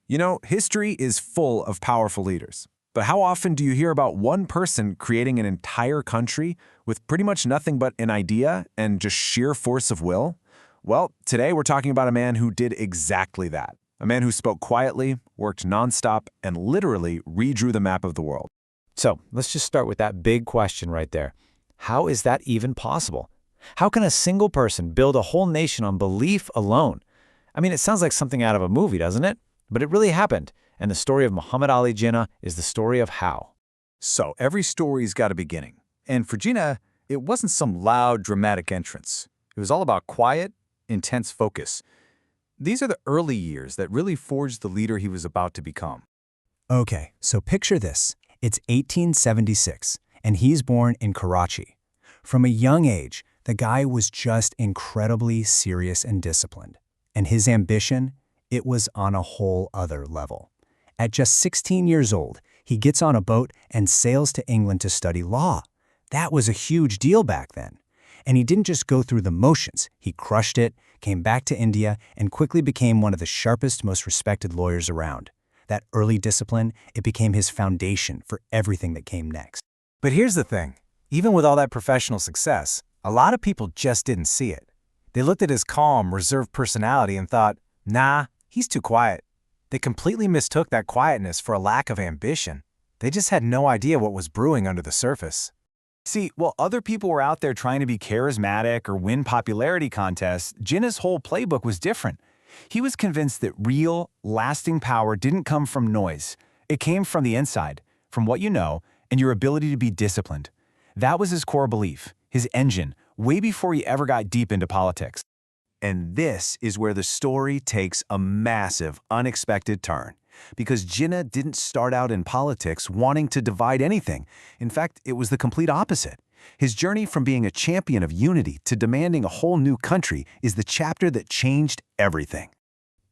You know, history is full of powerful leaders. But how often do you hear about one person creating an entire country with pretty much nothing but an idea and just sheer force of will? Well, today we're talking about a man who did exactly that. A man who spoke quietly, worked nonstop, and literally redrew the map of the world. So let's just start with that big question right there. How is that even possible? How can a single person build a whole nation on belief alone? I mean, it sounds like something out of a movie, doesn't it? But it really happened, and the story of Muhammad Ali Jinnah is the story of how. So every story's got a beginning. And for Jinnah, it wasn't some loud, dramatic entrance. It was all about quiet, intense focus. These are the early years that really forged the leader he was about to become. Okay, so picture this. It's 1876, and he's born in Karachi. From a young age, the guy was just incredibly serious and disciplined. And his ambition? It was on a whole other level. At just 16 years old, he gets on a boat and sails to England to study law. That was a huge deal back then. And he didn't just go through the motions. He crushed it, came back to India, and quickly became one of the sharpest, most respected lawyers around. That early discipline, it became his foundation for everything that came next. But here's the thing. Even with all that professional success, a lot of people just didn't see it. They looked at his calm, reserved personality and thought, nah, he's too quiet. They completely mistook that quietness for a lack of ambition. They just had no idea what was brewing under the surface. See, while other people were out there trying to be charismatic or win popularity contests, Jinnah's whole playbook was different. He was convinced that real, lasting power didn't come from noise. It came from the inside, from what you know, and your ability to be disciplined. That was his core belief, his engine, way before he ever got deep into politics. And this is where the story takes a massive, unexpected turn. Because Jinnah didn't start out in politics wanting to divide anything. In fact, it was the complete opposite. His journey from being a champion of unity to demanding a whole new country is the chapter that changed everything.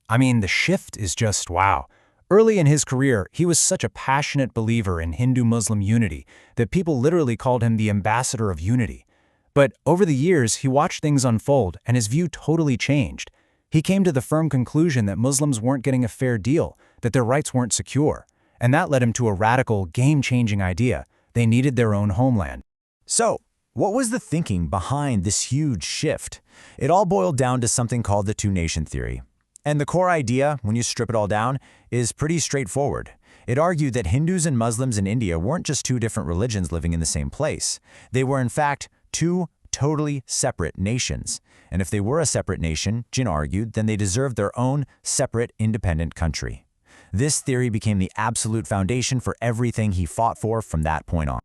I mean, the shift is just wow. Early in his career, he was such a passionate believer in Hindu-Muslim unity that people literally called him the ambassador of unity. But over the years, he watched things unfold, and his view totally changed. He came to the firm conclusion that Muslims weren't getting a fair deal, that their rights weren't secure. And that led him to a radical, game-changing idea. They needed their own homeland. So, what was the thinking behind this huge shift? It all boiled down to something called the two-nation theory. And the core idea, when you strip it all down, is pretty straightforward. It argued that Hindus and Muslims in India weren't just two different religions living in the same place. They were, in fact, two totally separate nations. And if they were a separate nation, Jinnah argued, then they deserved their own separate, independent country. This theory became the absolute foundation for everything he fought for from that point on.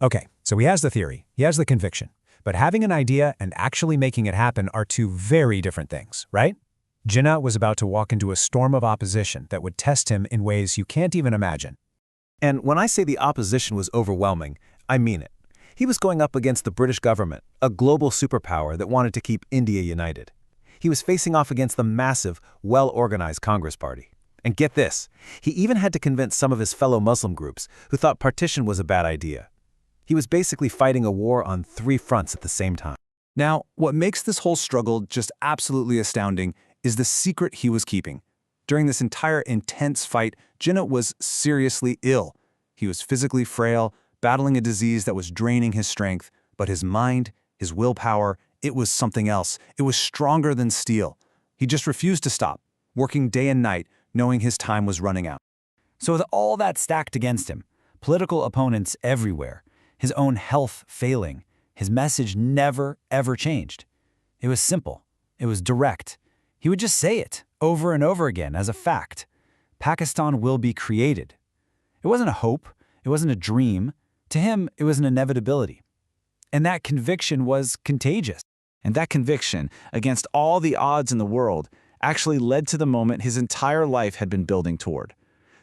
Okay, so he has the theory, he has the conviction. But having an idea and actually making it happen are two very different things, right? Jinnah was about to walk into a storm of opposition that would test him in ways you can't even imagine. And when I say the opposition was overwhelming, I mean it. He was going up against the British government, a global superpower that wanted to keep India united. He was facing off against the massive, well-organized Congress Party. And get this, he even had to convince some of his fellow Muslim groups who thought partition was a bad idea. He was basically fighting a war on three fronts at the same time. Now, what makes this whole struggle just absolutely astounding is the secret he was keeping. During this entire intense fight, Jinnah was seriously ill. He was physically frail, battling a disease that was draining his strength, but his mind, his willpower, it was something else. It was stronger than steel. He just refused to stop, working day and night, knowing his time was running out. So with all that stacked against him, political opponents everywhere, his own health failing, his message never, ever changed. It was simple. It was direct. He would just say it over and over again as a fact. Pakistan will be created. It wasn't a hope. It wasn't a dream. To him, it was an inevitability. And that conviction was contagious. And that conviction, against all the odds in the world, actually led to the moment his entire life had been building toward.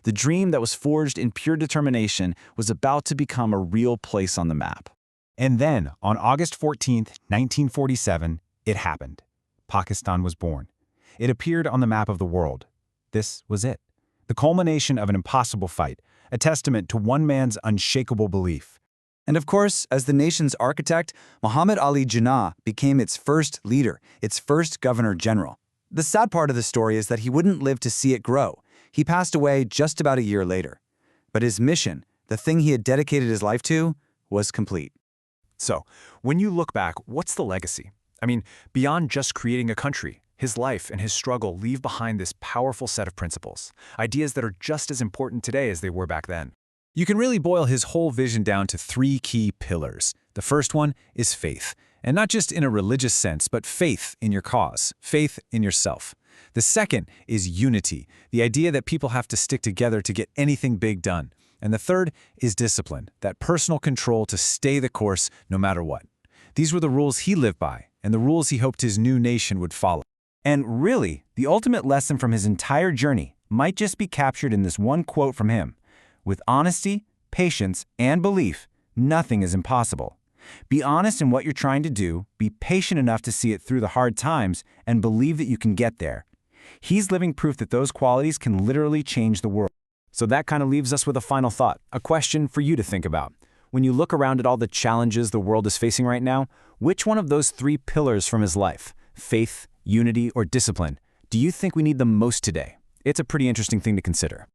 The dream that was forged in pure determination was about to become a real place on the map. And then, on August 14, 1947, it happened. Pakistan was born. It appeared on the map of the world. This was it. The culmination of an impossible fight, a testament to one man's unshakable belief. And of course, as the nation's architect, Muhammad Ali Jinnah became its first leader, its first governor general. The sad part of the story is that he wouldn't live to see it grow. He passed away just about a year later. But his mission, the thing he had dedicated his life to, was complete. So, when you look back, what's the legacy? I mean, beyond just creating a country, his life and his struggle leave behind this powerful set of principles, ideas that are just as important today as they were back then. You can really boil his whole vision down to three key pillars. The first one is faith, and not just in a religious sense, but faith in your cause, faith in yourself. The second is unity, the idea that people have to stick together to get anything big done. And the third is discipline, that personal control to stay the course no matter what. These were the rules he lived by, and the rules he hoped his new nation would follow. And really, the ultimate lesson from his entire journey might just be captured in this one quote from him. With honesty, patience, and belief, nothing is impossible. Be honest in what you're trying to do, be patient enough to see it through the hard times, and believe that you can get there. He's living proof that those qualities can literally change the world. So that kind of leaves us with a final thought, a question for you to think about. When you look around at all the challenges the world is facing right now, which one of those three pillars from his life, faith, unity, or discipline, do you think we need the most today? It's a pretty interesting thing to consider.